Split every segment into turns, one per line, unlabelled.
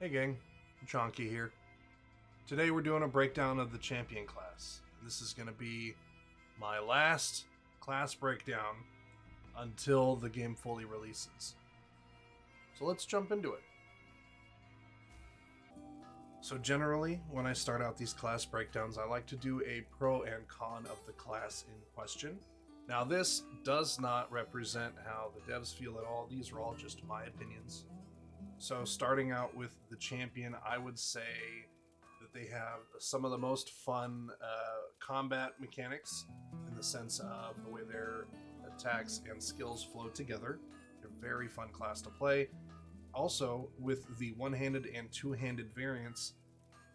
Hey gang, Chonky here. Today we're doing a breakdown of the champion class. This is going to be my last class breakdown until the game fully releases. So let's jump into it. So generally, when I start out these class breakdowns, I like to do a pro and con of the class in question. Now this does not represent how the devs feel at all. These are all just my opinions. So starting out with the champion, I would say that they have some of the most fun combat mechanics in the sense of the way their attacks and skills flow together. They're a very fun class to play. Also, with the one-handed and two-handed variants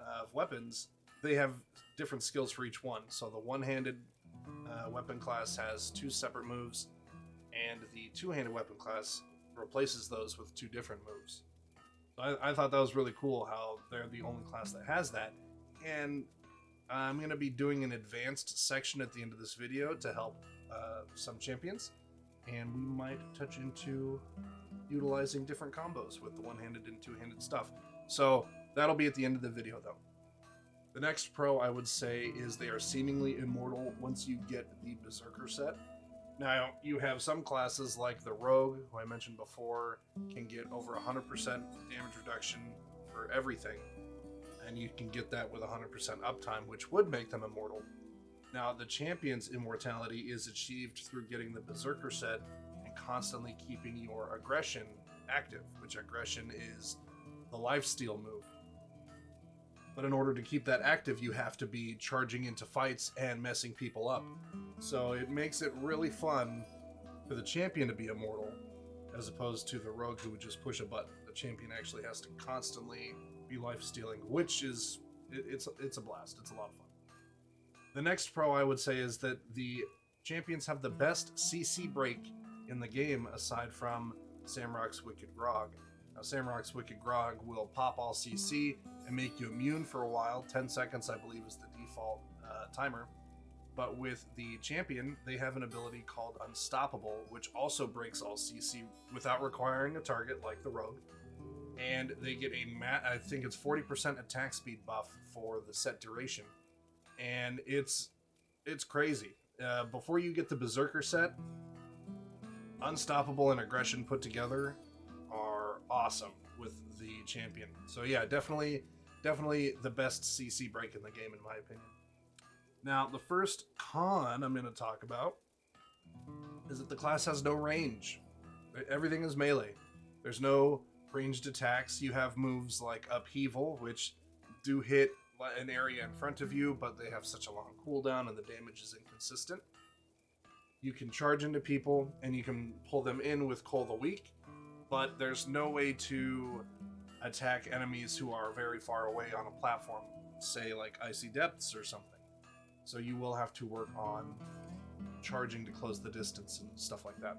of weapons, they have different skills for each one. So the one-handed weapon class has two separate moves, and the two-handed weapon class replaces those with two different moves. I thought that was really cool how they're the only class that has that. And I'm going to be doing an advanced section at the end of this video to help some champions. And we might touch into utilizing different combos with the one-handed and two-handed stuff. So that'll be at the end of the video though. The next pro I would say is they are seemingly immortal once you get the Berserker set. Now, you have some classes like the Rogue, who I mentioned before, can get over 100% damage reduction for everything. And you can get that with 100% uptime, which would make them immortal. Now, the Champion's immortality is achieved through getting the Berserker set and constantly keeping your aggression active, which aggression is the lifesteal move. But in order to keep that active, you have to be charging into fights and messing people up. So it makes it really fun for the champion to be immortal, as opposed to the rogue who would just push a button. The champion actually has to constantly be life-stealing, which is, it's a blast. It's a lot of fun. The next pro I would say is that the champions have the best CC break in the game, aside from Samrock's Wicked Grog. Now, Samrock's Wicked Grog will pop all CC and make you immune for a while. 10 seconds, I believe, is the default timer. But with the champion, they have an ability called Unstoppable, which also breaks all CC without requiring a target like the Rogue. And they get I think it's 40% attack speed buff for the set duration. And it's crazy. Before you get the Berserker set, Unstoppable and Aggression put together are awesome with the champion. So yeah, definitely the best CC break in the game in my opinion. Now, the first con I'm going to talk about is that the class has no range. Everything is melee. There's no ranged attacks. You have moves like Upheaval, which do hit an area in front of you, but they have such a long cooldown and the damage is inconsistent. You can charge into people and you can pull them in with Call the Weak, but there's no way to attack enemies who are very far away on a platform, say like Icy Depths or something. So you will have to work on charging to close the distance and stuff like that.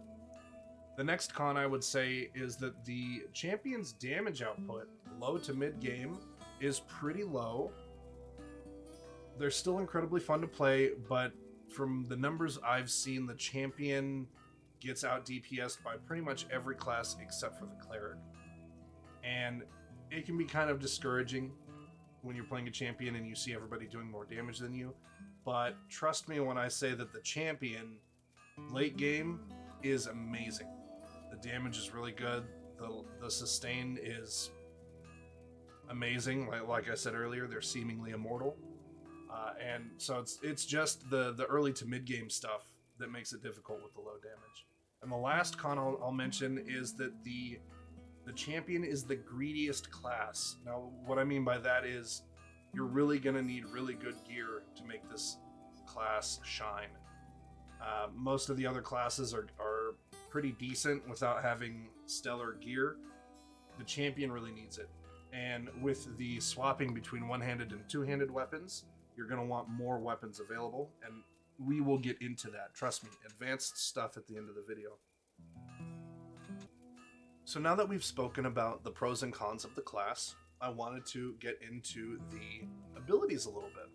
The next con I would say is that the champion's damage output, low to mid game, is pretty low. They're still incredibly fun to play, but from the numbers I've seen, the champion gets out DPS'd by pretty much every class except for the cleric. And it can be kind of discouraging when you're playing a champion and you see everybody doing more damage than you. But trust me when I say that the champion, late game, is amazing. The damage is really good. The sustain is amazing. Like I said earlier, they're seemingly immortal. And so it's just the early to mid game stuff that makes it difficult with the low damage. And the last con I'll mention is that the champion is the greediest class. Now, what I mean by that is you're really going to need really good gear to make this class shine. Most of the other classes are pretty decent without having stellar gear. The champion really needs it. And with the swapping between one-handed and two-handed weapons, you're going to want more weapons available, and we will get into that. Trust me, advanced stuff at the end of the video. So now that we've spoken about the pros and cons of the class, I wanted to get into the abilities a little bit.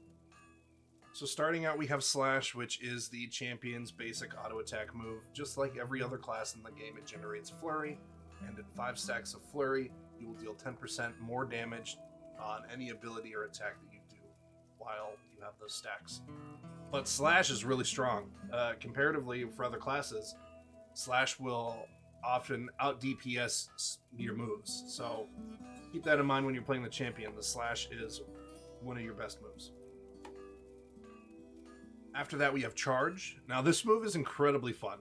So starting out, we have Slash, which is the champion's basic auto attack move. Just like every other class in the game, it generates Flurry, and at 5 stacks of Flurry, you will deal 10% more damage on any ability or attack that you do while you have those stacks. But Slash is really strong. Comparatively for other classes, Slash will often out DPS your moves. So keep that in mind when you're playing the champion. The Slash is one of your best moves. After that, we have Charge. Now, this move is incredibly fun.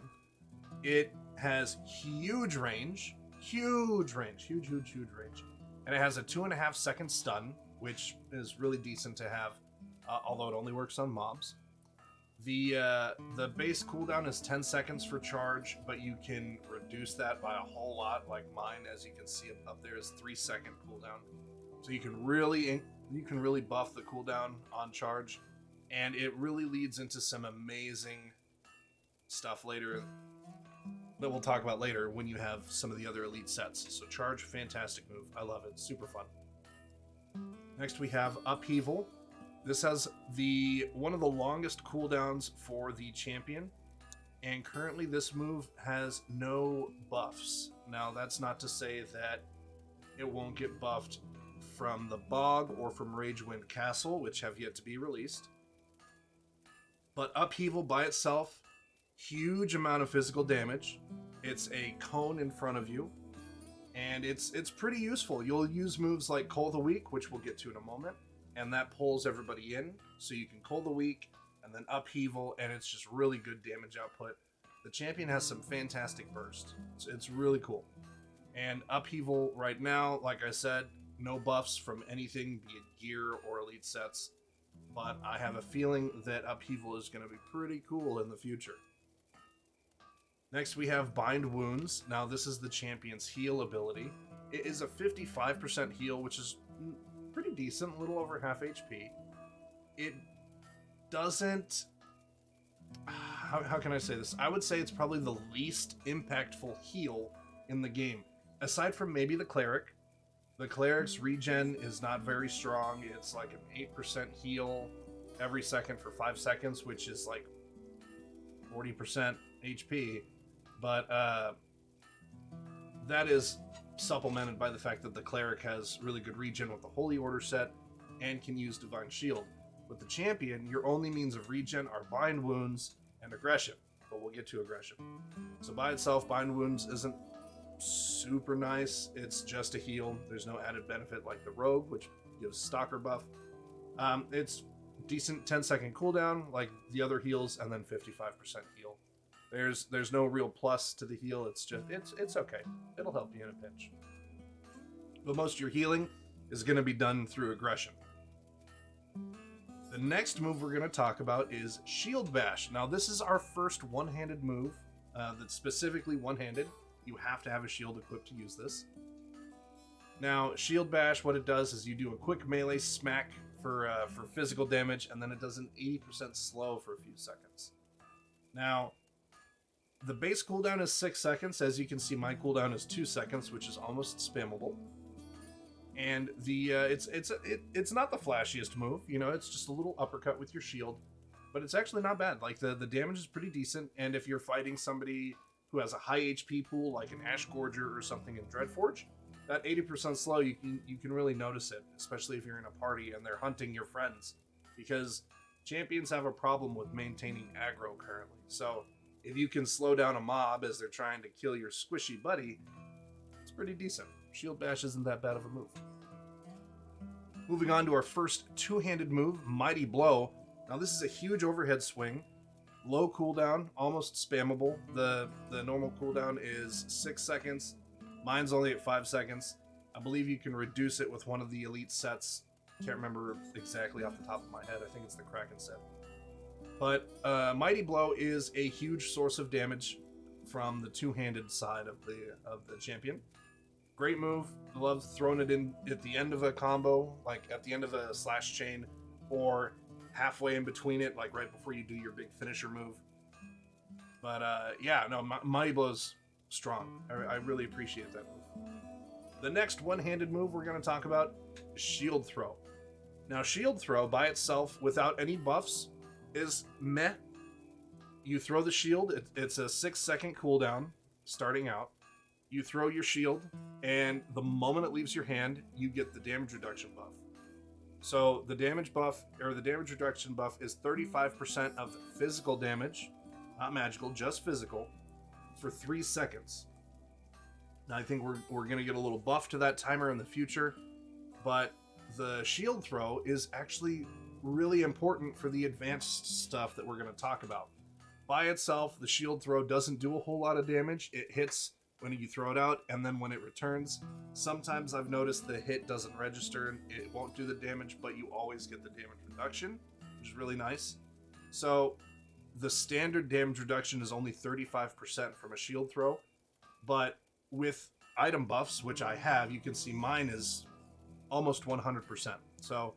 It has huge range. Huge range. Huge range. And it has a 2.5 second stun, which is really decent to have, although it only works on mobs. The base cooldown is 10 seconds for Charge, but you can reduce that by a whole lot. Like mine, as you can see up there, is 3-second cooldown. So you can really buff the cooldown on Charge, and it really leads into some amazing stuff later that we'll talk about later when you have some of the other elite sets. So Charge, fantastic move. I love it. Super fun. Next we have Upheaval. This has one of the longest cooldowns for the champion, and currently this move has no buffs. Now, that's not to say that it won't get buffed from the Bog or from Ragewind Castle, which have yet to be released. But Upheaval by itself, huge amount of physical damage. It's a cone in front of you, and it's pretty useful. You'll use moves like Cull the Weak, which we'll get to in a moment, and that pulls everybody in, so you can Cull the Weak and then Upheaval, and it's just really good damage output. The champion has some fantastic burst. It's really cool. And Upheaval right now, like I said, no buffs from anything, be it gear or elite sets, but I have a feeling that Upheaval is going to be pretty cool in the future. Next we have Bind Wounds. Now this is the champion's heal ability. It is a 55% heal, which is pretty decent, a little over half HP. It doesn't... How can I say this? I would say it's probably the least impactful heal in the game. Aside from maybe the Cleric. The Cleric's regen is not very strong. It's like an 8% heal every second for 5 seconds, which is like 40% HP. But that is supplemented by the fact that the Cleric has really good regen with the Holy Order set and can use Divine Shield. With the champion, your only means of regen are Bind Wounds and Aggression, but we'll get to Aggression. So by itself, Bind Wounds isn't super nice. It's just a heal. There's no added benefit like the Rogue, which gives Stalker buff. It's decent 10-second cooldown like the other heals, and then 55% heal. There's no real plus to the heal. It's just it's okay. It'll help you in a pinch. But most of your healing is going to be done through Aggression. The next move we're going to talk about is Shield Bash. Now this is our first one-handed move that's specifically one-handed. You have to have a shield equipped to use this. Now Shield Bash, what it does is you do a quick melee smack for physical damage, and then it does an 80% slow for a few seconds. Now, the base cooldown is 6 seconds. As you can see, my cooldown is 2 seconds, which is almost spammable. And it's not the flashiest move, you know, it's just a little uppercut with your shield, but it's actually not bad. Like the damage is pretty decent, and if you're fighting somebody who has a high HP pool, like an Ash Gorger or something in Dreadforge, that 80% slow, you can really notice it, especially if you're in a party and they're hunting your friends, because champions have a problem with maintaining aggro currently. So if you can slow down a mob as they're trying to kill your squishy buddy, it's pretty decent. Shield Bash isn't that bad of a move. Moving on to our first two-handed move, Mighty Blow. Now this is a huge overhead swing. Low cooldown, almost spammable. The normal cooldown is 6 seconds. Mine's only at 5 seconds. I believe you can reduce it with one of the elite sets. Can't remember exactly off the top of my head. I think it's the Kraken set. But Mighty Blow is a huge source of damage from the two-handed side of the champion. Great move. I love throwing it in at the end of a combo, like at the end of a slash chain, or halfway in between it, like right before you do your big finisher move. But yeah, no, Mighty Blow's strong. I really appreciate that move. The next one-handed move we're going to talk about is Shield Throw. Now, Shield Throw by itself, without any buffs, is meh. You throw the shield, it's a 6-second cooldown starting out. You throw your shield, and the moment it leaves your hand, you get the damage reduction buff. So the damage buff, or the damage reduction buff, is 35% of physical damage, not magical, just physical, for 3 seconds. Now I think we're going to get a little buff to that timer in the future, but the shield throw is actually really important for the advanced stuff that we're going to talk about. By itself, the shield throw doesn't do a whole lot of damage. It hits when you throw it out, and then when it returns, sometimes I've noticed the hit doesn't register and it won't do the damage, but you always get the damage reduction, which is really nice. So the standard damage reduction is only 35% from a shield throw, but with item buffs, which I have, you can see mine is almost 100%. So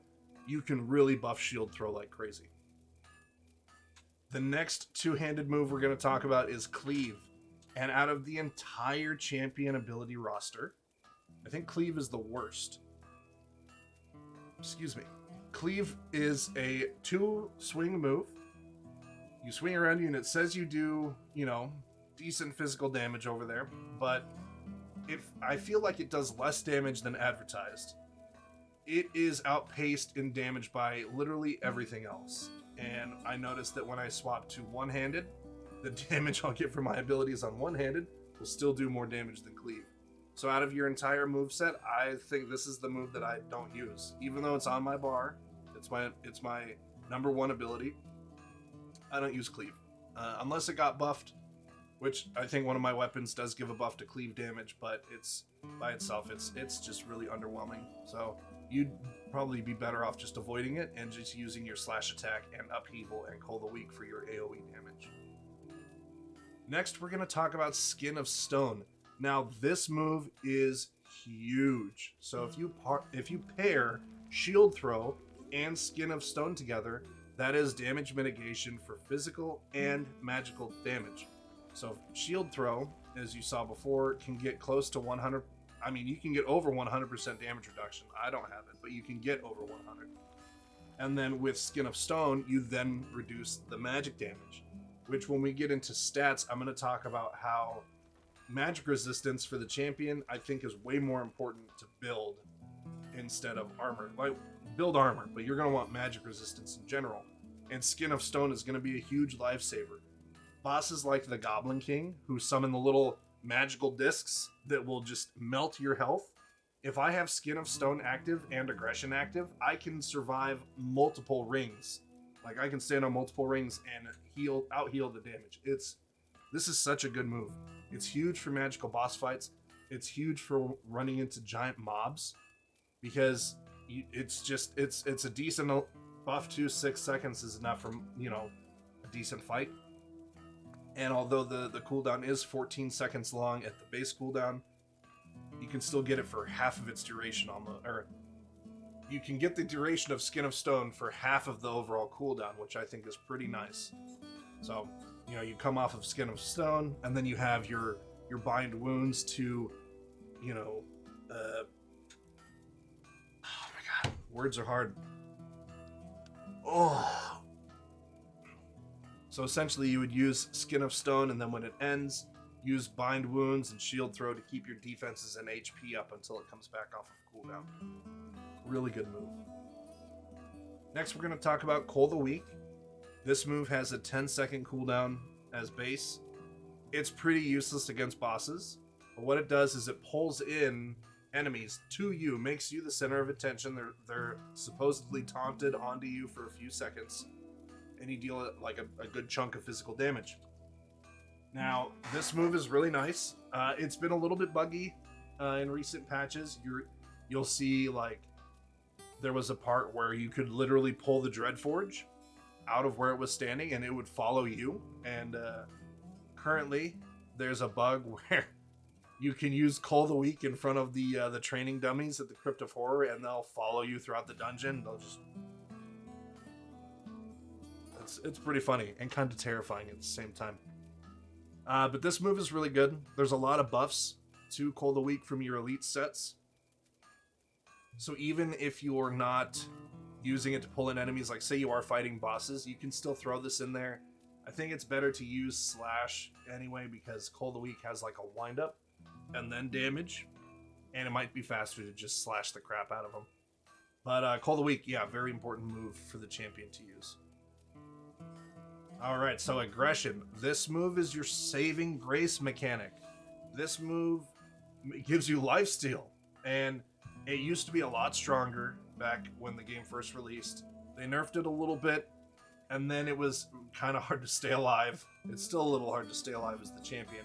you can really buff shield throw like crazy. The next two-handed move we're going to talk about is Cleave. And out of the entire champion ability roster, I think Cleave is the worst. Excuse me. Cleave is a 2-swing move. You swing around you and it says you do, decent physical damage over there, but I feel like it does less damage than advertised. It is outpaced in damage by literally everything else. And I noticed that when I swap to one-handed, the damage I'll get from my abilities on one-handed will still do more damage than Cleave. So out of your entire moveset, I think this is the move that I don't use. Even though it's on my bar, it's my number one ability, I don't use Cleave. Unless it got buffed, which I think one of my weapons does give a buff to Cleave damage, but it's by itself, it's just really underwhelming. So you'd probably be better off just avoiding it and just using your slash attack and upheaval and Call the Weak for your AoE damage. Next, we're going to talk about Skin of Stone. Now, this move is huge. So if you pair Shield Throw and Skin of Stone together, that is damage mitigation for physical and magical damage. So Shield Throw, as you saw before, can get close to 100. I mean, you can get over 100% damage reduction. I don't have it, but you can get over 100. And then with Skin of Stone, you then reduce the magic damage, which when we get into stats, I'm going to talk about how magic resistance for the champion, I think, is way more important to build instead of armor. Like, build armor, but you're going to want magic resistance in general. And Skin of Stone is going to be a huge lifesaver. Bosses like the Goblin King, who summon the little magical discs that will just melt your health. If I have Skin of Stone active and Aggression active, I can survive multiple rings. Like, I can stand on multiple rings and out-heal the damage. This is such a good move. It's huge for magical boss fights. It's huge for running into giant mobs, because it's a decent buff to 6 seconds is enough for, a decent fight. And although the cooldown is 14 seconds long at the base cooldown, you can still get it for half of its duration you can get the duration of Skin of Stone for half of the overall cooldown, which I think is pretty nice. So, you come off of Skin of Stone, and then you have your bind wounds to, oh my god, words are hard. Oh. So essentially you would use Skin of Stone, and then when it ends, use Bind Wounds and Shield Throw to keep your defenses and HP up until it comes back off of cooldown. Really good move. Next, we're going to talk about Call the Weak. This move has a 10-second cooldown as base. It's pretty useless against bosses, but what it does is it pulls in enemies to you, makes you the center of attention. They're supposedly taunted onto you for a few seconds, and you deal like a good chunk of physical damage. Now, this move is really nice. It's been a little bit buggy in recent patches. You'll see, like, there was a part where you could literally pull the Dreadforge out of where it was standing and it would follow you. And currently, there's a bug where you can use Call the Weak in front of the training dummies at the Crypt of Horror, and they'll follow you throughout the dungeon. They'll just... It's pretty funny and kind of terrifying at the same time. But this move is really good. There's a lot of buffs to Call the Weak from your elite sets. So even if you're not using it to pull in enemies, like say you are fighting bosses, you can still throw this in there. I think it's better to use Slash anyway, because Call the Weak has like a wind up. and then damage, and it might be faster to just slash the crap out of them. But Call of the Weak, yeah, very important move for the champion to use. Alright, so Aggression. This move is your saving grace mechanic. This move gives you lifesteal, and it used to be a lot stronger back when the game first released. They nerfed it a little bit, and then it was kind of hard to stay alive. It's still a little hard to stay alive as the champion,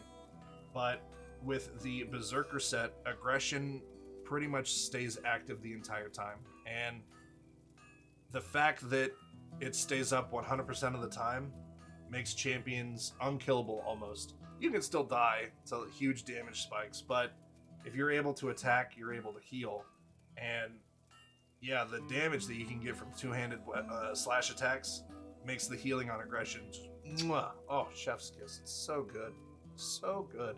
but with the Berserker set, Aggression pretty much stays active the entire time, and the fact that it stays up 100% of the time makes champions unkillable almost. You can still die to huge damage spikes, but if you're able to attack, you're able to heal. And yeah, the damage that you can get from two-handed slash attacks makes the healing on Aggression just, mwah, oh, chef's kiss. It's so good. So good.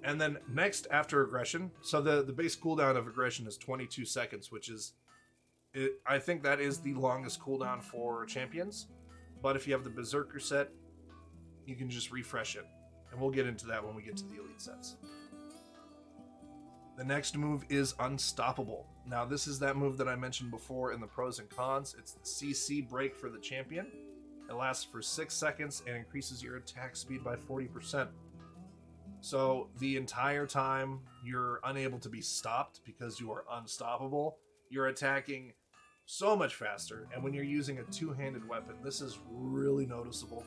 And then next after Aggression, so the base cooldown of Aggression is 22 seconds, which is, I think that is the longest cooldown for champions. But if you have the Berserker set, you can just refresh it. And we'll get into that when we get to the elite sets. The next move is Unstoppable. Now this is that move that I mentioned before in the pros and cons. It's the CC break for the champion. It lasts for 6 seconds and increases your attack speed by 40%. So the entire time you're unable to be stopped because you are unstoppable, you're attacking so much faster. And when you're using a two-handed weapon, this is really noticeable.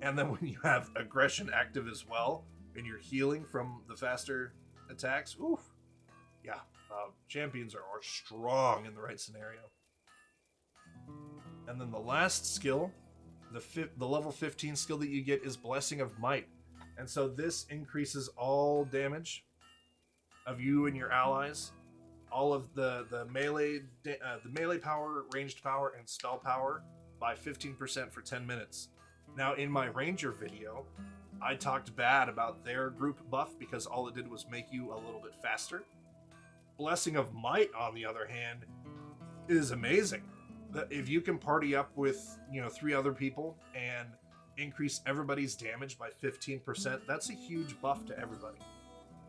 And then when you have Aggression active as well, and you're healing from the faster attacks, oof. Yeah, champions are strong in the right scenario. And then the last skill, the level 15 skill that you get is Blessing of Might. And so this increases all damage of you and your allies, all of the melee power, ranged power, and spell power by 15% for 10 minutes. Now, in my Ranger video, I talked bad about their group buff because all it did was make you a little bit faster. Blessing of Might, on the other hand, is amazing. If you can party up with 3 other people and increase everybody's damage by 15%, that's a huge buff to everybody.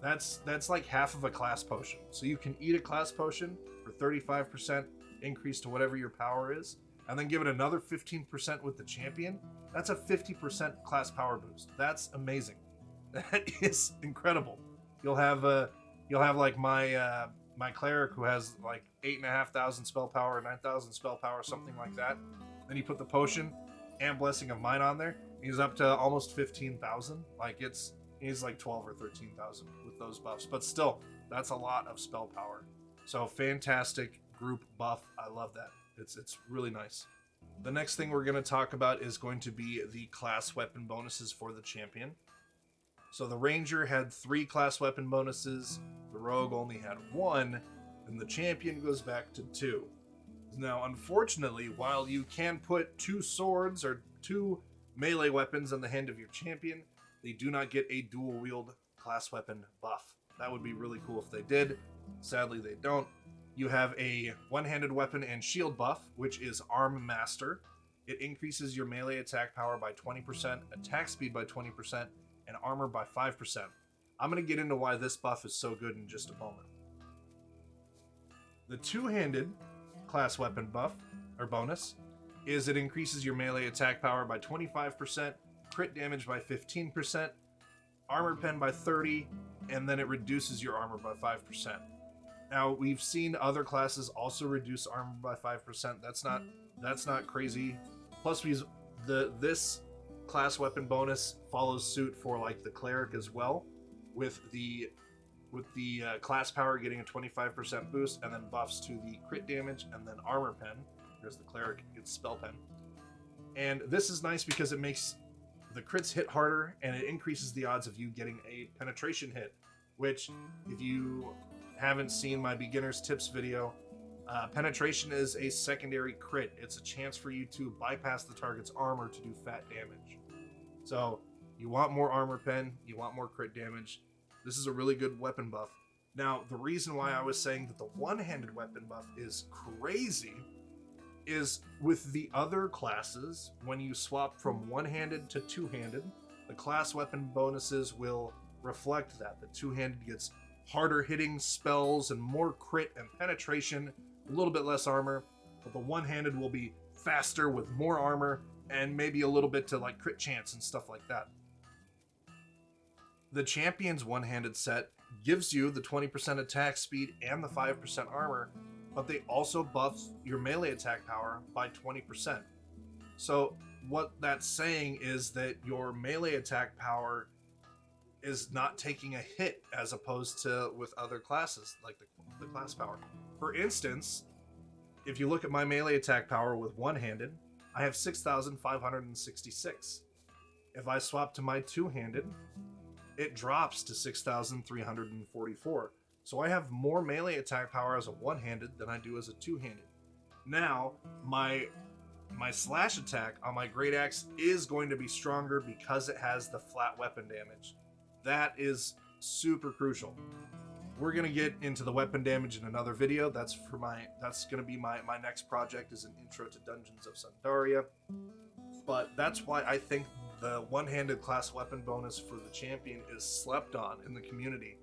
That's like half of a class potion. So you can eat a class potion for 35% increase to whatever your power is, and then give it another 15% with the champion. That's a 50% class power boost. That's amazing. That is incredible. You'll have like my cleric who has like 8,500 spell power, 9,000 spell power, something like that. Then you put the potion and Blessing of Might on there. He's up to almost 15,000. Like he's like 12 or 13,000 with those buffs. But still, that's a lot of spell power. So fantastic group buff. I love that. It's really nice. The next thing we're going to talk about is going to be the class weapon bonuses for the champion. So the Ranger had 3 class weapon bonuses, the Rogue only had 1, and the champion goes back to 2. Now, unfortunately, while you can put 2 swords or 2 melee weapons in the hand of your champion, they do not get a dual wield class weapon buff. That would be really cool if they did. Sadly, they don't. You have a one-handed weapon and shield buff, which is Arm Master. It increases your melee attack power by 20%, attack speed by 20%, and armor by 5%. I'm going to get into why this buff is so good in just a moment. The two-handed class weapon buff, or bonus, is it increases your melee attack power by 25%, crit damage by 15%, armor pen by 30%, and then it reduces your armor by 5%. Now, we've seen other classes also reduce armor by 5%. That's not crazy. Plus, this class weapon bonus follows suit for like the cleric as well, with the class power getting a 25% boost, and then buffs to the crit damage and then armor pen, because the cleric gets spell pen. And this is nice because it makes the crits hit harder, and it increases the odds of you getting a penetration hit, which, if you haven't seen my beginner's tips video, penetration is a secondary crit. It's a chance for you to bypass the target's armor to do fat damage. So you want more armor pen, you want more crit damage. This is a really good weapon buff. Now, the reason why I was saying that the one-handed weapon buff is crazy is with the other classes, when you swap from one-handed to two-handed, the class weapon bonuses will reflect that. The two-handed gets harder hitting spells and more crit and penetration, a little bit less armor, but the one-handed will be faster with more armor and maybe a little bit to like crit chance and stuff like that. The Champion's one-handed set gives you the 20% attack speed and the 5% armor, but they also buff your melee attack power by 20%. So what that's saying is that your melee attack power is not taking a hit as opposed to with other classes, like the class power. For instance, if you look at my melee attack power with one-handed, I have 6,566. If I swap to my two-handed, it drops to 6,344. So I have more melee attack power as a one-handed than I do as a two-handed. Now, my slash attack on my great axe is going to be stronger because it has the flat weapon damage. That is super crucial. We're gonna get into the weapon damage in another video. That's gonna be my next project, is an intro to Dungeons of Sundaria. But that's why I think the one-handed class weapon bonus for the champion is slept on in the community.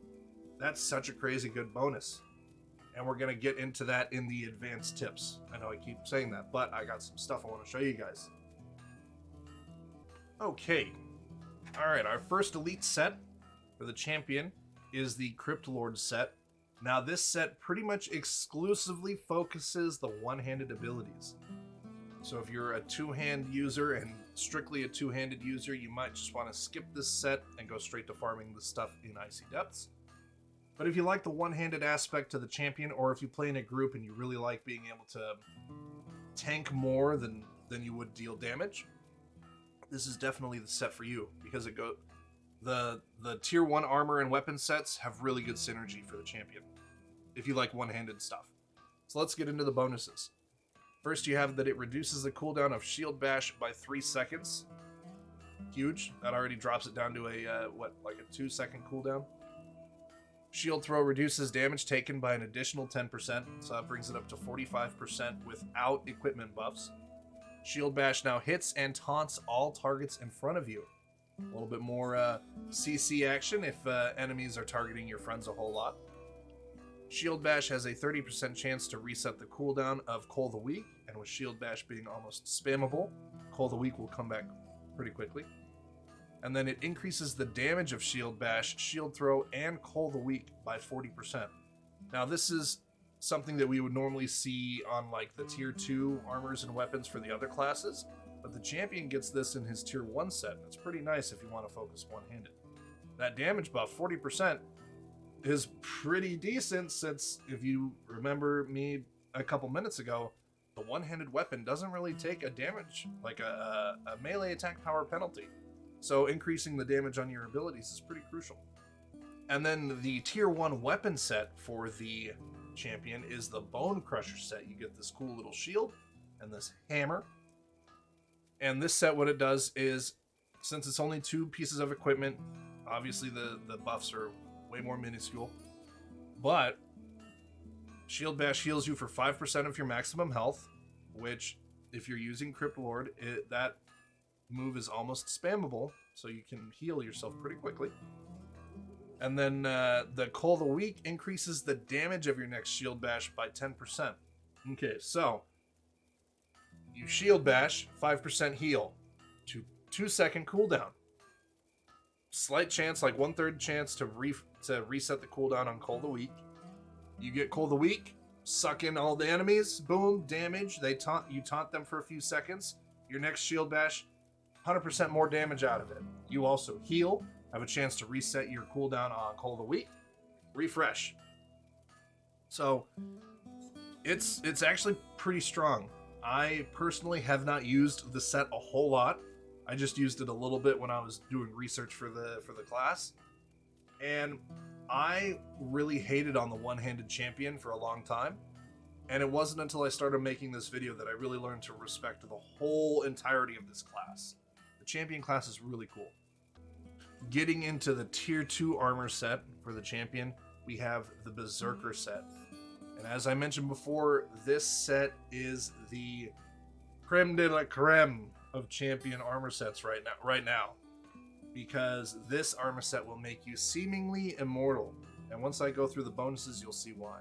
That's such a crazy good bonus. And we're gonna get into that in the advanced tips. I know I keep saying that, but I got some stuff I want to show you guys. Okay. Alright, our first elite set for the champion is the Crypt Lord set. Now this set pretty much exclusively focuses the one-handed abilities. So if you're a two-hand user and strictly a two-handed user, you might just want to skip this set and go straight to farming the stuff in Icy Depths. But if you like the one-handed aspect to the champion, or if you play in a group and you really like being able to tank more than you would deal damage, this is definitely the set for you, because the tier 1 armor and weapon sets have really good synergy for the champion if you like one-handed stuff. So let's get into the bonuses. First, you have that it reduces the cooldown of Shield Bash by 3 seconds. Huge. That already drops it down to a 2-second cooldown. Shield Throw reduces damage taken by an additional 10%, so that brings it up to 45% without equipment buffs. Shield Bash now hits and taunts all targets in front of you. A little bit more CC action if enemies are targeting your friends a whole lot. Shield Bash has a 30% chance to reset the cooldown of Call the Weak, and with Shield Bash being almost spammable, Call the Weak will come back pretty quickly. And then it increases the damage of Shield Bash, Shield Throw, and Call the Weak by 40%. Now this is something that we would normally see on like the tier 2 armors and weapons for the other classes, but the champion gets this in his tier 1 set, and it's pretty nice if you want to focus one-handed. That damage buff, 40%, is pretty decent, since if you remember me a couple minutes ago, the one-handed weapon doesn't really take a damage, like a melee attack power penalty. So increasing the damage on your abilities is pretty crucial. And then the tier 1 weapon set for the champion is the Bone Crusher set. You get this cool little shield and this hammer. And this set, what it does is, since it's only 2 pieces of equipment, obviously the buffs are way more minuscule, but Shield Bash heals you for 5% of your maximum health, which if you're using Crypt Lord, that move is almost spammable, so you can heal yourself pretty quickly. And then the Call the Weak increases the damage of your next Shield Bash by 10%. Okay, so you Shield Bash, 5% heal, 2-second cooldown. Slight chance, like 1/3 chance to reset the cooldown on Call the Weak. You get Call the Weak, suck in all the enemies, boom, damage. You taunt them for a few seconds. Your next Shield Bash, 100% more damage out of it. You also heal, have a chance to reset your cooldown on Call the Weak, refresh. So it's actually pretty strong. I personally have not used the set a whole lot. I just used it a little bit when I was doing research for the class. And I really hated on the one-handed champion for a long time. And it wasn't until I started making this video that I really learned to respect the whole entirety of this class. The champion class is really cool. Getting into the tier 2 armor set for the champion, we have the Berserker set. And as I mentioned before, this set is the creme de la creme of champion armor sets right now. because this armor set will make you seemingly immortal. And once I go through the bonuses, you'll see why.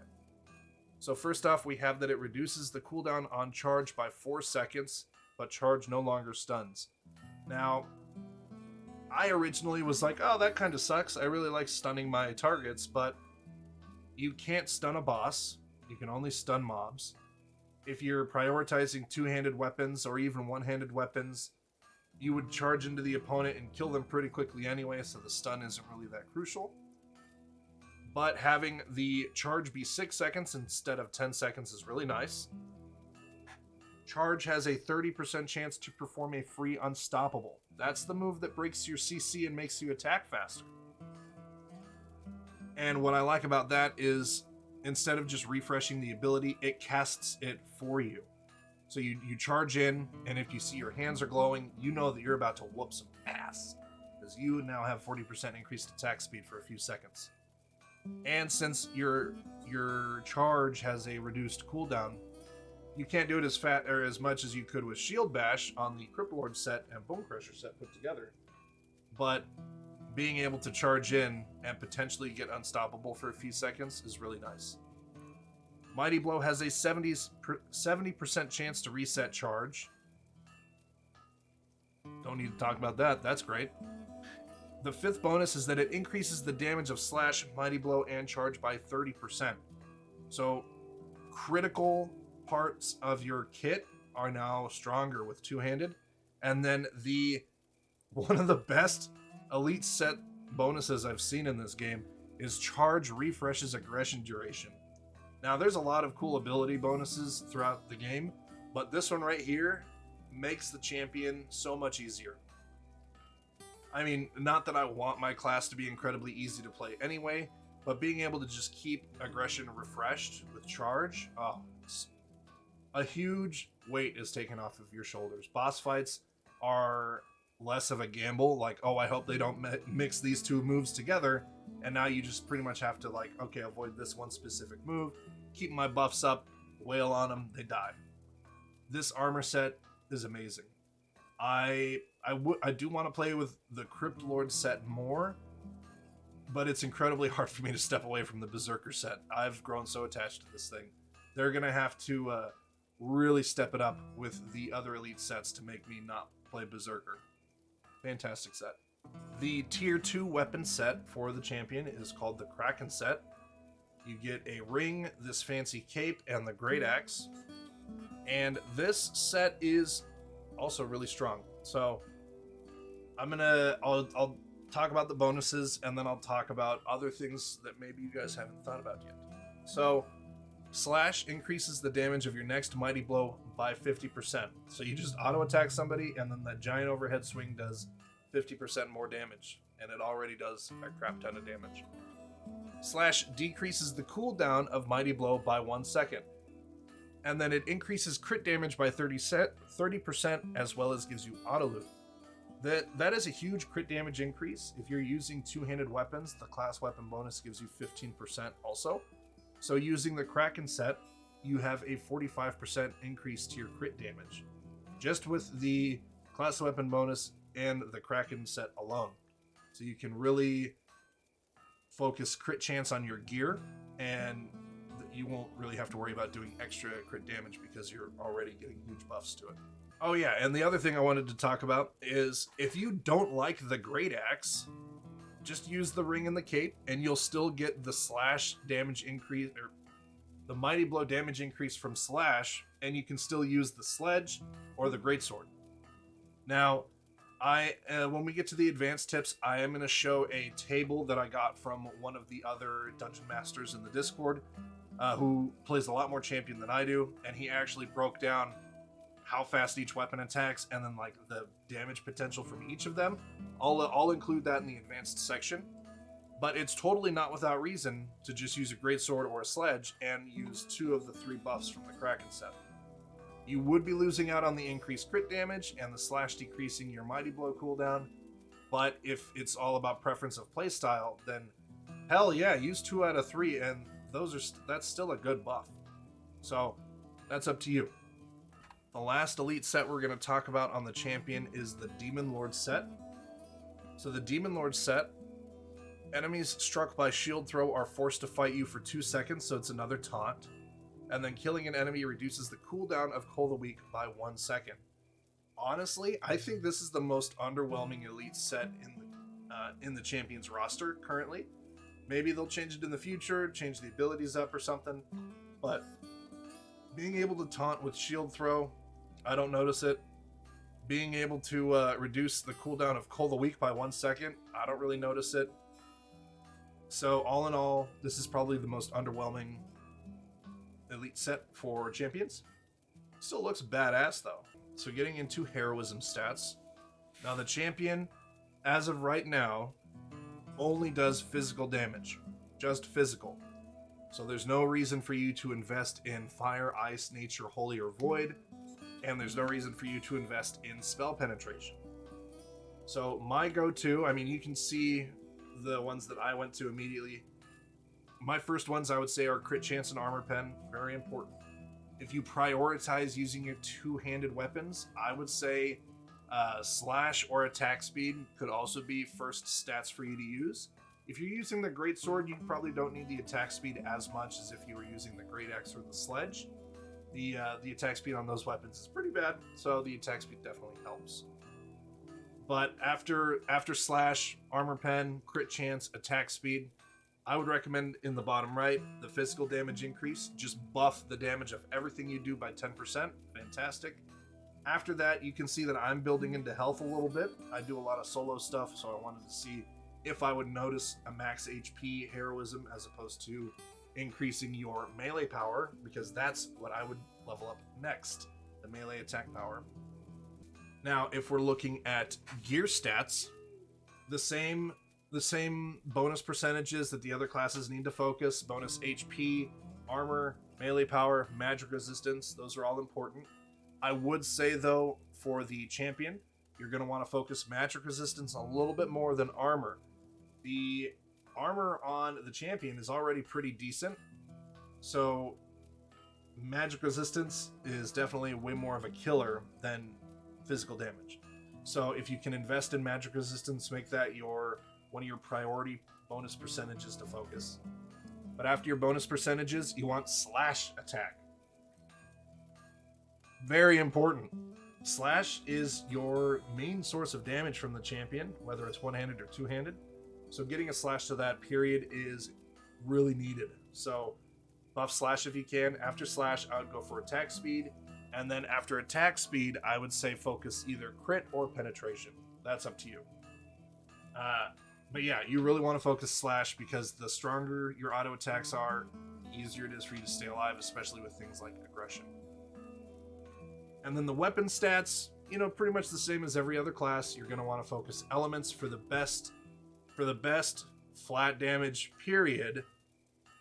So first off, we have that it reduces the cooldown on charge by 4 seconds, but charge no longer stuns. Now, I originally was like, oh, that kind of sucks. I really like stunning my targets, but you can't stun a boss. You can only stun mobs. If you're prioritizing two-handed weapons or even one-handed weapons, you would charge into the opponent and kill them pretty quickly anyway, so the stun isn't really that crucial. But having the charge be 6 seconds instead of 10 seconds is really nice. Charge has a 30% chance to perform a free unstoppable. That's the move that breaks your CC and makes you attack faster. And what I like about that is, instead of just refreshing the ability, it casts it for you. So you charge in, and if you see your hands are glowing, you know that you're about to whoop some ass, because you now have 40% increased attack speed for a few seconds. And since your charge has a reduced cooldown, you can't do it as much as you could with Shield Bash on the Cripple Lord set and Bone Crusher set put together. But being able to charge in and potentially get unstoppable for a few seconds is really nice. Mighty Blow has a 70% chance to reset charge. Don't need to talk about that. That's great. The fifth bonus is that it increases the damage of Slash, Mighty Blow, and Charge by 30%. So critical parts of your kit are now stronger with two-handed. And then one of the best elite set bonuses I've seen in this game is Charge refreshes aggression duration. Now there's a lot of cool ability bonuses throughout the game, but this one right here makes the champion so much easier. I mean, not that I want my class to be incredibly easy to play anyway, but being able to just keep aggression refreshed with Charge, a huge weight is taken off of your shoulders. Boss fights are less of a gamble, like, oh, I hope they don't mix these two moves together, and now you just pretty much have to, like, okay, avoid this one specific move, keep my buffs up, wail on them, they die. This armor set is amazing. I do want to play with the Crypt Lord set more, but it's incredibly hard for me to step away from the Berserker set. I've grown so attached to this thing. They're going to have to really step it up with the other elite sets to make me not play Berserker. Fantastic set. The tier 2 weapon set for the champion is called the Kraken set. You get a ring, this fancy cape, and the great axe. And this set is also really strong. So I'll talk about the bonuses, and then I'll talk about other things that maybe you guys haven't thought about yet. So Slash increases the damage of your next Mighty Blow by 50%. So you just auto attack somebody, and then that giant overhead swing does 50% more damage, and it already does a crap ton of damage. Slash decreases the cooldown of Mighty Blow by 1 second. And then it increases crit damage by 30%, as well as gives you auto loot. That is a huge crit damage increase. If you're using two-handed weapons, the class weapon bonus gives you 15% also. So using the Kraken set, you have a 45% increase to your crit damage, just with the class weapon bonus and the Kraken set alone. So you can really focus crit chance on your gear, and you won't really have to worry about doing extra crit damage because you're already getting huge buffs to it. Oh yeah, and the other thing I wanted to talk about is if you don't like the Great Axe, just use the ring and the cape, and you'll still get the Slash damage increase, or the Mighty Blow damage increase from Slash, and you can still use the Sledge or the Greatsword. Now, when we get to the advanced tips, I am going to show a table that I got from one of the other dungeon masters in the Discord, who plays a lot more champion than I do, and he actually broke down how fast each weapon attacks and then like the damage potential from each of them. I'll include that in the advanced section, but it's totally not without reason to just use a Greatsword or a Sledge and use 2 of the 3 buffs from the Kraken set. You would be losing out on the increased crit damage and the Slash decreasing your Mighty Blow cooldown, but if it's all about preference of playstyle, then hell yeah, use 2 out of 3, and that's still a good buff. So that's up to you. The last elite set we're going to talk about on the champion is the Demon Lord set. So the Demon Lord set, enemies struck by shield throw are forced to fight you for 2 seconds, so it's another taunt. And then killing an enemy reduces the cooldown of Call the Weak by 1 second. Honestly, I think this is the most underwhelming elite set in the Champions roster currently. Maybe they'll change it in the future, change the abilities up or something. But being able to taunt with shield throw, I don't notice it. Being able to reduce the cooldown of Call the Weak by 1 second, I don't really notice it. So all in all, this is probably the most underwhelming elite set for Champions. Still looks badass though. So getting into Heroism Stats. Now the Champion, as of right now, only does physical damage. Just physical. So there's no reason for you to invest in Fire, Ice, Nature, Holy, or Void. And there's no reason for you to invest in Spell Penetration. So my go-to, I mean, you can see the ones that I went to immediately. My first ones I would say are Crit Chance and Armor Pen. Very important. If you prioritize using your two-handed weapons, I would say Slash or Attack Speed could also be first stats for you to use. If you're using the Greatsword, you probably don't need the Attack Speed as much as if you were using the Great Axe or the Sledge. The attack speed on those weapons is pretty bad, so the attack speed definitely helps. But after Slash, Armor Pen, Crit Chance, Attack Speed, I would recommend in the bottom right, the physical damage increase. Just buff the damage of everything you do by 10%. Fantastic. After that, you can see that I'm building into health a little bit. I do a lot of solo stuff, so I wanted to see if I would notice a max HP heroism as opposed to increasing your melee power, because that's what I would level up next, the melee attack power. Now, if we're looking at gear stats, the same bonus percentages that the other classes need to focus: bonus HP, armor, melee power, magic resistance. Those are all important. I would say though, for the champion, you're going to want to focus magic resistance a little bit more than armor. The armor on the champion is already pretty decent, so magic resistance is definitely way more of a killer than physical damage. So if you can invest in magic resistance, make that one of your priority bonus percentages to focus. But after your bonus percentages, you want slash attack. Very important. Slash is your main source of damage from the champion, whether it's one-handed or two-handed. So getting a slash to that period is really needed. So buff slash if you can. After slash, I would go for attack speed. And then after attack speed, I would say focus either crit or penetration. That's up to you. But yeah, you really want to focus slash, because the stronger your auto attacks are, the easier it is for you to stay alive, especially with things like aggression. And then the weapon stats, pretty much the same as every other class. You're going to want to focus elements for the best flat damage period.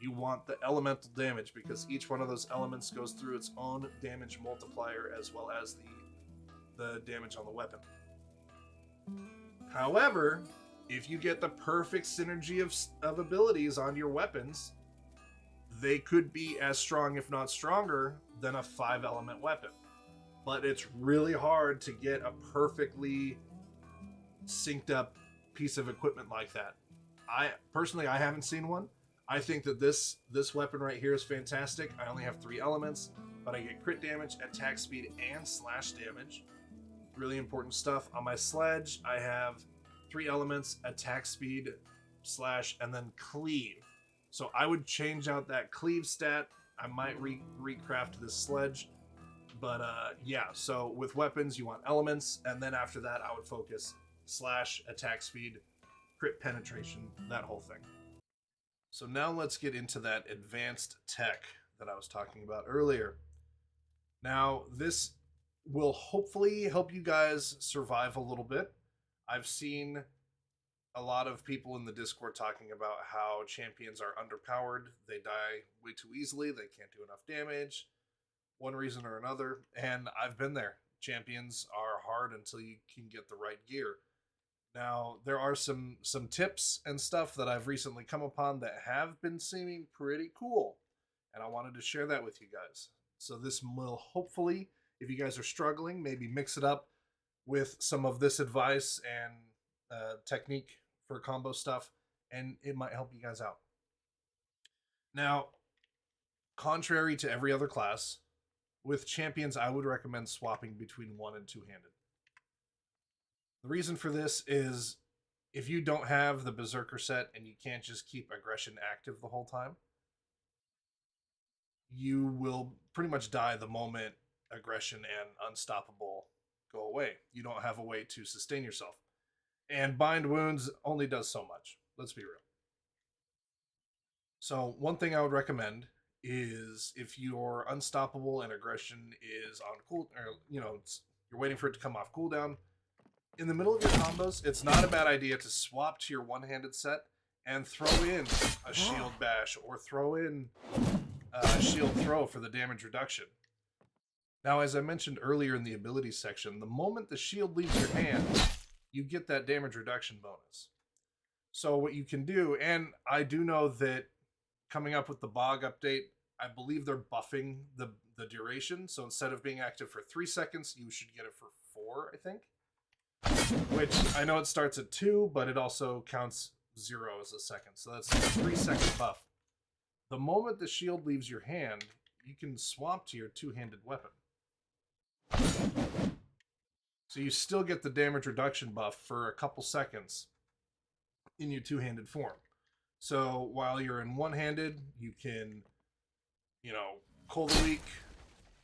You want the elemental damage, because each one of those elements goes through its own damage multiplier as well as the damage on the weapon. However, if you get the perfect synergy of abilities on your weapons, they could be as strong, if not stronger, than a 5-element weapon. But it's really hard to get a perfectly synced up piece of equipment like that. I haven't seen one. I think that this weapon right here is fantastic. I only have 3 elements, but I get crit damage, attack speed, and slash damage. Really important stuff. On my sledge, I have 3 elements, attack speed, slash, and then cleave. So I would change out that cleave stat. I might recraft this sledge. But yeah, so with weapons, you want elements, and then after that, I would focus slash, attack speed, crit penetration, that whole thing. So now let's get into that advanced tech that I was talking about earlier. Now, this will hopefully help you guys survive a little bit. I've seen a lot of people in the Discord talking about how champions are underpowered. They die way too easily. They can't do enough damage, one reason or another. And I've been there. Champions are hard until you can get the right gear. Now, there are some tips and stuff that I've recently come upon that have been seeming pretty cool, and I wanted to share that with you guys. So this will hopefully, if you guys are struggling, maybe mix it up with some of this advice and technique for combo stuff, and it might help you guys out. Now, contrary to every other class, with champions, I would recommend swapping between one and two-handed. The reason for this is if you don't have the Berserker set and you can't just keep aggression active the whole time, you will pretty much die the moment aggression and unstoppable go away. You don't have a way to sustain yourself. And bind wounds only does so much. Let's be real. So one thing I would recommend is if you're unstoppable and aggression is on cool, or you're waiting for it to come off cooldown, in the middle of your combos, it's not a bad idea to swap to your one-handed set and throw in a shield bash or throw in a shield throw for the damage reduction. Now, as I mentioned earlier in the abilities section, the moment the shield leaves your hand, you get that damage reduction bonus. So what you can do, and I do know that coming up with the Bog update, I believe they're buffing the duration. So instead of being active for 3 seconds, you should get it for 4, I think. Which I know it starts at 2, but it also counts 0 as a second. So that's a 3-second buff. The moment the shield leaves your hand, you can swap to your two-handed weapon. So you still get the damage reduction buff for a couple seconds in your two-handed form. So while you're in one-handed, you can, Cold Weak,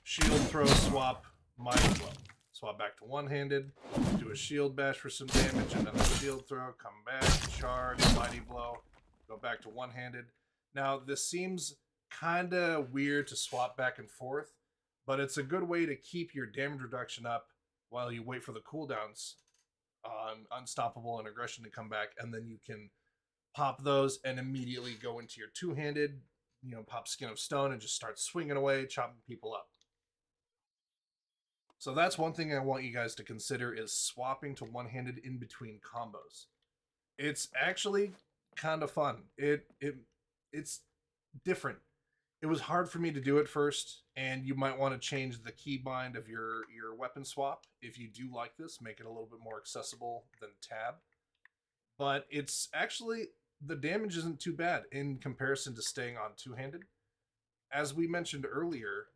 shield throw, swap, Mighty Blow. Swap back to one-handed, do a shield bash for some damage, and then a shield throw, come back, charge, Mighty Blow, go back to one-handed. Now, this seems kind of weird to swap back and forth, but it's a good way to keep your damage reduction up while you wait for the cooldowns on Unstoppable and Aggression to come back, and then you can pop those and immediately go into your two-handed, pop Skin of Stone and just start swinging away, chopping people up. So that's one thing I want you guys to consider is swapping to one-handed in between combos. It's actually kind of fun. It's different. It was hard for me to do it first, and you might want to change the keybind of your weapon swap. If you do like this, make it a little bit more accessible than tab. But it's actually, the damage isn't too bad in comparison to staying on two-handed. As we mentioned earlier,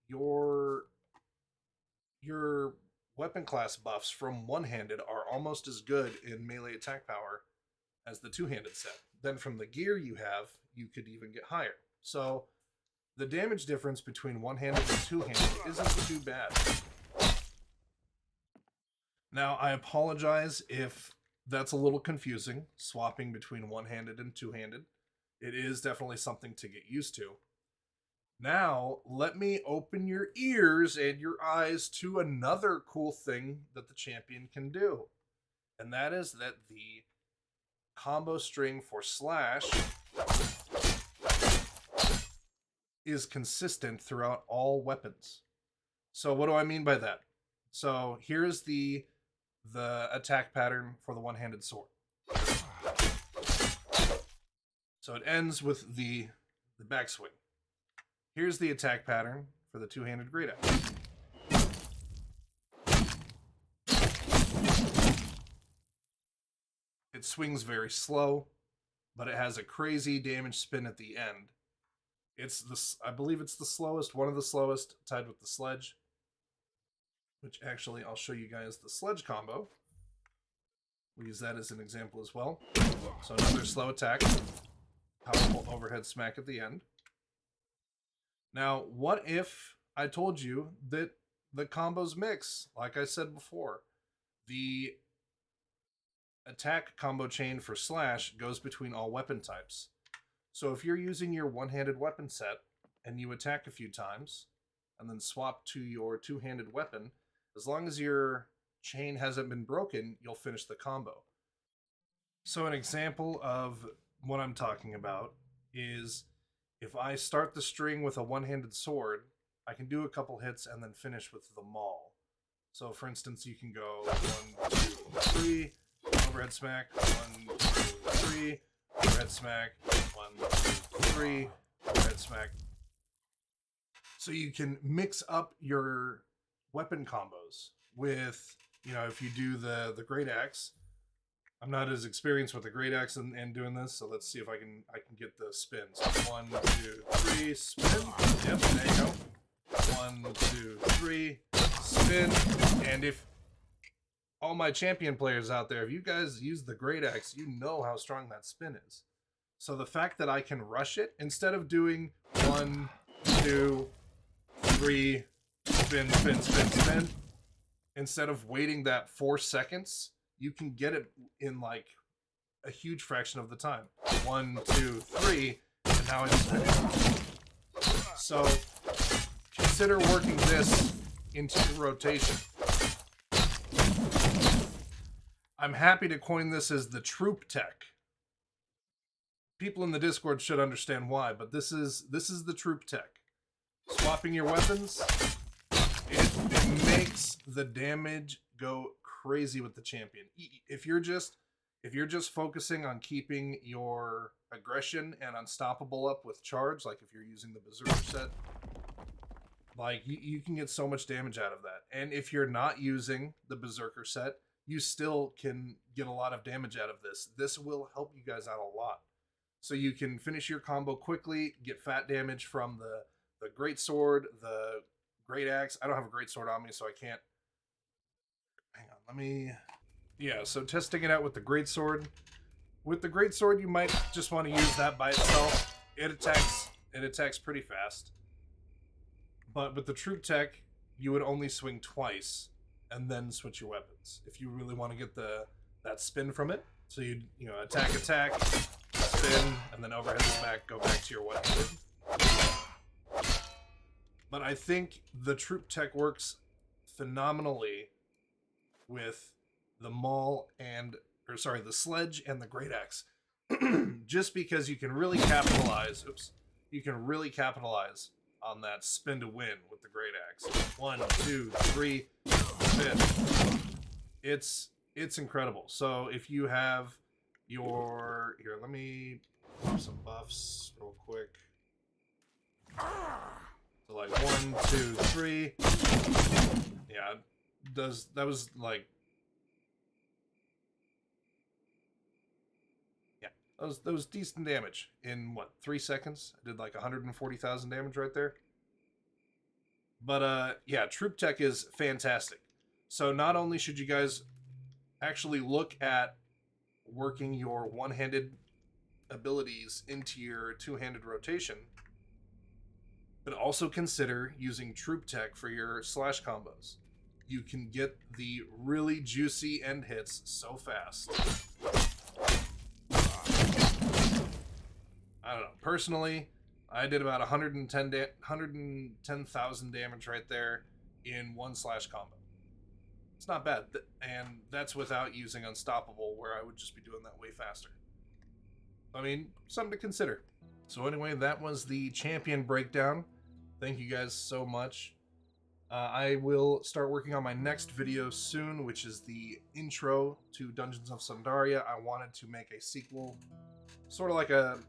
your weapon class buffs from one-handed are almost as good in melee attack power as the two-handed set. Then from the gear you have, you could even get higher. So the damage difference between one-handed and two-handed isn't too bad. Now, I apologize if that's a little confusing, swapping between one-handed and two-handed. It is definitely something to get used to. Now, let me open your ears and your eyes to another cool thing that the champion can do. And that is that the combo string for Slash is consistent throughout all weapons. So what do I mean by that? So here's the attack pattern for the one-handed sword. So it ends with the backswing. Here's the attack pattern for the two-handed great axe. It swings very slow, but it has a crazy damage spin at the end. I believe it's the slowest, one of the slowest, tied with the sledge. Which actually, I'll show you guys the sledge combo. We'll use that as an example as well. So another slow attack. Powerful overhead smack at the end. Now, what if I told you that the combos mix? Like I said before, the attack combo chain for Slash goes between all weapon types. So if you're using your one-handed weapon set and you attack a few times and then swap to your two-handed weapon, as long as your chain hasn't been broken, you'll finish the combo. So an example of what I'm talking about is if I start the string with a one-handed sword, I can do a couple hits and then finish with the maul. So for instance, you can go 1, 2, 3, overhead smack, 1, 2, 3, overhead smack, 1, 2, 3, overhead smack. So you can mix up your weapon combos with, if you do the great axe, I'm not as experienced with the great axe and doing this, so let's see if I can get the spin. So 1, 2, 3, spin. Yep, there you go. 1, 2, 3, spin. And if all my champion players out there, if you guys use the great axe, you know how strong that spin is. So the fact that I can rush it instead of doing 1, 2, 3, spin, spin, spin, spin, instead of waiting that 4 seconds, you can get it in like a huge fraction of the time. 1, 2, 3, and now it's spinning. So consider working this into your rotation. I'm happy to coin this as the Trup tech. People in the Discord should understand why, but this is the Trup tech. Swapping your weapons, it makes the damage go crazy with the champion. If you're just focusing on keeping your aggression and unstoppable up with charge, like if you're using the berserker set, like you can get so much damage out of that. And if you're not using the berserker set, you still can get a lot of damage out of this. This will help you guys out a lot. So you can finish your combo quickly, get fat damage from the great sword, the great axe. I don't have a great sword on me, so I can't. Hang on, let me. Yeah, so testing it out with the great sword. With the great sword, you might just want to use that by itself. It attacks pretty fast. But with the Trup tech, you would only swing twice and then switch your weapons if you really want to get that spin from it. So you attack, spin, and then overhead the back, go back to your one-handed. But I think the Trup tech works phenomenally with the maul the sledge and the great axe. Just because you can really capitalize. You can really capitalize on that spin to win with the great axe. 1, 2, 3, spin. It's incredible. So if you have your let me pop some buffs real quick. So like 1, 2, 3. Yeah, that was like that was decent damage in what, 3 seconds? I did like 140,000 damage right there. But yeah, Trup tech is fantastic. So not only should you guys actually look at working your one-handed abilities into your two-handed rotation, but also consider using Trup tech for your slash combos. You can get the really juicy end hits so fast. I don't know. Personally, I did about 110,000 damage right there in one slash combo. It's not bad, and that's without using Unstoppable, where I would just be doing that way faster. I mean, something to consider. So anyway, that was the champion breakdown. Thank you guys so much. I will start working on my next video soon, which is the intro to Dungeons of Sundaria. I wanted to make a sequel, sort of like a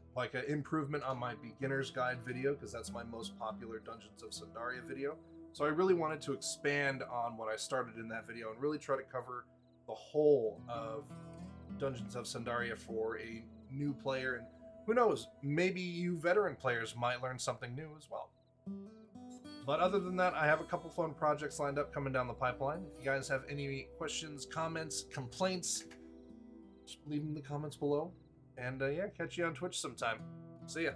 improvement on my beginner's guide video, because that's my most popular Dungeons of Sundaria video. So I really wanted to expand on what I started in that video and really try to cover the whole of Dungeons of Sundaria for a new player. And who knows, maybe you veteran players might learn something new as well. But other than that, I have a couple fun projects lined up coming down the pipeline. If you guys have any questions, comments, complaints, just leave them in the comments below. And yeah, catch you on Twitch sometime. See ya.